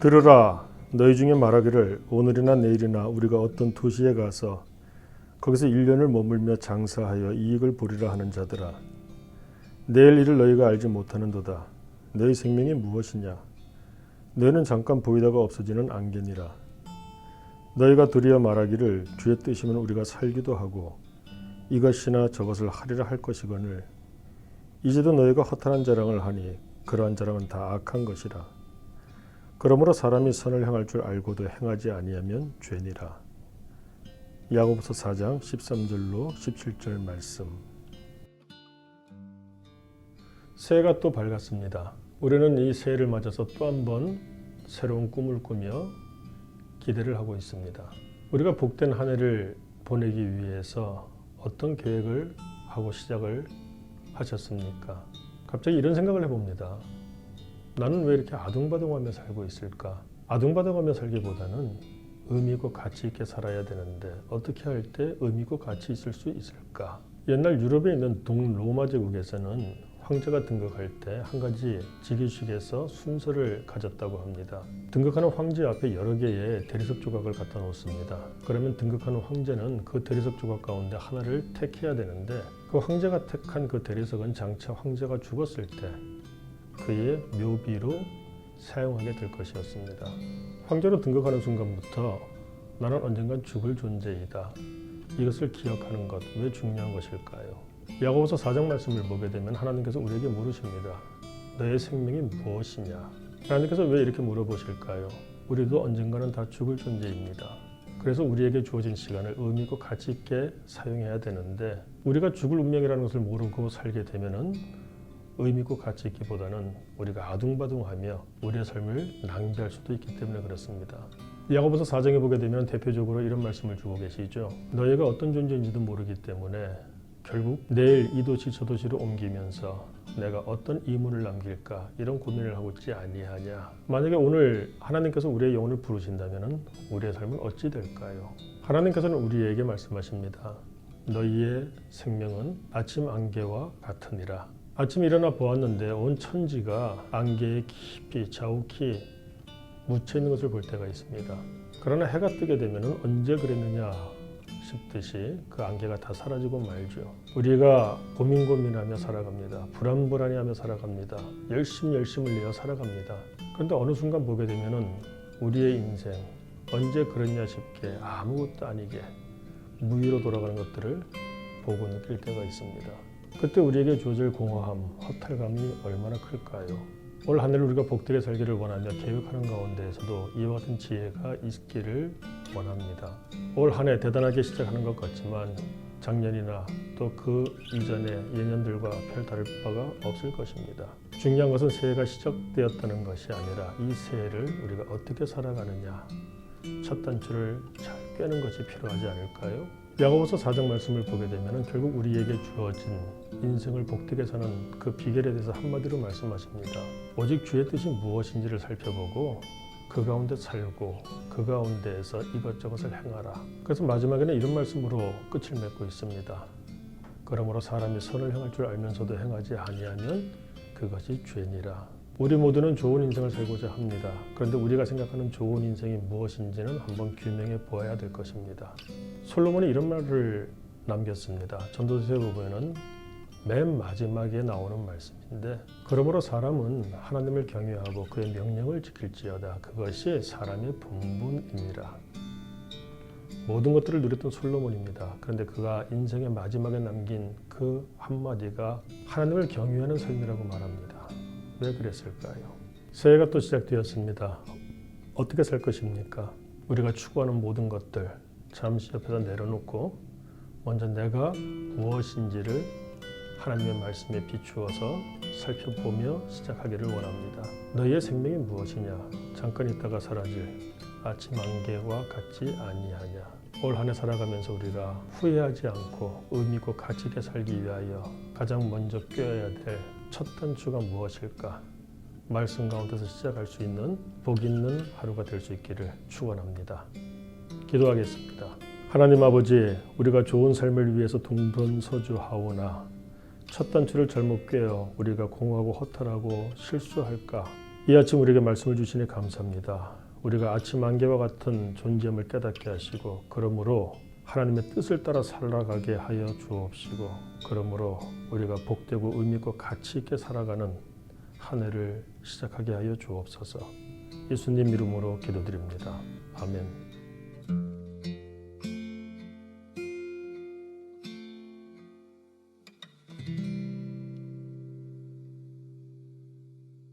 들으라, 너희 중에 말하기를 오늘이나 내일이나 우리가 어떤 도시에 가서 거기서 1년을 머물며 장사하여 이익을 보리라 하는 자들아, 내일 일을 너희가 알지 못하는도다. 너희 생명이 무엇이냐? 너희는 잠깐 보이다가 없어지는 안개니라. 너희가 도리어 말하기를 주의 뜻이면 우리가 살기도 하고 이것이나 저것을 하리라 할 것이거늘 이제도 너희가 허탄한 자랑을 하니 그러한 자랑은 다 악한 것이라. 그러므로 사람이 선을 행할 줄 알고도 행하지 아니하면 죄니라. 야고보서 4장 13절로 17절 말씀. 새해가 또 밝았습니다. 우리는 이 새해를 맞아서 또 한 번 새로운 꿈을 꾸며 기대를 하고 있습니다. 우리가 복된 한 해를 보내기 위해서 어떤 계획을 하고 시작을 하셨습니까? 갑자기 이런 생각을 해봅니다. 나는 왜 이렇게 아둥바둥하며 살고 있을까? 아둥바둥하며 살기보다는 의미 있고 가치 있게 살아야 되는데 어떻게 할 때 의미 있고 가치 있을 수 있을까? 옛날 유럽에 있는 동로마 제국에서는 황제가 등극할 때 한 가지 직위식에서 순서를 가졌다고 합니다. 등극하는 황제 앞에 여러 개의 대리석 조각을 갖다 놓습니다. 그러면 등극하는 황제는 그 대리석 조각 가운데 하나를 택해야 되는데 그 황제가 택한 그 대리석은 장차 황제가 죽었을 때 그의 묘비로 사용하게 될 것이었습니다. 황제로 등극하는 순간부터 나는 언젠간 죽을 존재이다. 이것을 기억하는 것, 왜 중요한 것일까요? 야고보서 4장 말씀을 보게 되면 하나님께서 우리에게 물으십니다. 너의 생명이 무엇이냐? 하나님께서 왜 이렇게 물어보실까요? 우리도 언젠가는 다 죽을 존재입니다. 그래서 우리에게 주어진 시간을 의미 있고 가치 있게 사용해야 되는데 우리가 죽을 운명이라는 것을 모르고 살게 되면은 의미 있고 가치 있기보다는 우리가 아둥바둥하며 우리의 삶을 낭비할 수도 있기 때문에 그렇습니다. 야고보서 4장에 보게 되면 대표적으로 이런 말씀을 주고 계시죠. 너희가 어떤 존재인지도 모르기 때문에 결국 내일 이 도시 저 도시로 옮기면서 내가 어떤 이문을 남길까 이런 고민을 하고 있지 아니하냐. 만약에 오늘 하나님께서 우리의 영혼을 부르신다면 우리의 삶은 어찌 될까요? 하나님께서는 우리에게 말씀하십니다. 너희의 생명은 아침 안개와 같으니라. 아침에 일어나 보았는데 온 천지가 안개에 깊이 자욱히 묻혀 있는 것을 볼 때가 있습니다. 그러나 해가 뜨게 되면 언제 그랬느냐 싶듯이 그 안개가 다 사라지고 말죠. 우리가 고민하며 살아갑니다. 불안하며 살아갑니다. 열심을 내어 살아갑니다. 그런데 어느 순간 보게 되면 우리의 인생 언제 그랬냐 싶게 아무것도 아니게 무위로 돌아가는 것들을 보고 느낄 때가 있습니다. 그때 우리에게 주어질 공허함, 허탈감이 얼마나 클까요? 올 한 해를 우리가 복되게 살기를 원하며 계획하는 가운데에서도 이와 같은 지혜가 있기를 원합니다. 올 한 해 대단하게 시작하는 것 같지만 작년이나 또 그 이전의 예년들과 별 다를 바가 없을 것입니다. 중요한 것은 새해가 시작되었다는 것이 아니라 이 새해를 우리가 어떻게 살아가느냐, 첫 단추를 잘 꿰는 것이 필요하지 않을까요? 야고보서 4장 말씀을 보게 되면 결국 우리에게 주어진 인생을 복되게 사는 그 비결에 대해서 한마디로 말씀하십니다. 오직 주의 뜻이 무엇인지를 살펴보고 그 가운데 살고 그 가운데에서 이것저것을 행하라. 그래서 마지막에는 이런 말씀으로 끝을 맺고 있습니다. 그러므로 사람이 선을 행할 줄 알면서도 행하지 아니하면 그것이 죄니라. 우리 모두는 좋은 인생을 살고자 합니다. 그런데 우리가 생각하는 좋은 인생이 무엇인지는 한번 규명해 보아야 될 것입니다. 솔로몬이 이런 말을 남겼습니다. 전도서에 보면은 맨 마지막에 나오는 말씀인데 그러므로 사람은 하나님을 경외하고 그의 명령을 지킬지어다. 그것이 사람의 본분이니라. 모든 것들을 누렸던 솔로몬입니다. 그런데 그가 인생의 마지막에 남긴 그 한마디가 하나님을 경외하는 삶이라고 말합니다. 왜 그랬을까요? 새해가 또 시작되었습니다. 어떻게 살 것입니까? 우리가 추구하는 모든 것들 잠시 옆에다 내려놓고 먼저 내가 무엇인지를 하나님의 말씀에 비추어서 살펴보며 시작하기를 원합니다. 너희의 생명이 무엇이냐? 잠깐 있다가 사라질 아침 안개와 같지 아니하냐? 올 한 해 살아가면서 우리가 후회하지 않고 의미 있고 가치 있게 살기 위하여 가장 먼저 꿰어야 될 첫 단추가 무엇일까? 말씀 가운데서 시작할 수 있는 복 있는 하루가 될 수 있기를 축원합니다. 기도하겠습니다. 하나님 아버지, 우리가 좋은 삶을 위해서 동분서주하오나 첫 단추를 잘못 꿰어 우리가 공허하고 허탈하고 실수할까 이 아침 우리에게 말씀을 주시니 감사합니다. 우리가 아침 안개와 같은 존재임을 깨닫게 하시고 그러므로 하나님의 뜻을 따라 살아가게 하여 주옵시고 그러므로 우리가 복되고 의미있고 가치 있게 살아가는 한 해를 시작하게 하여 주옵소서. 예수님 이름으로 기도드립니다. 아멘.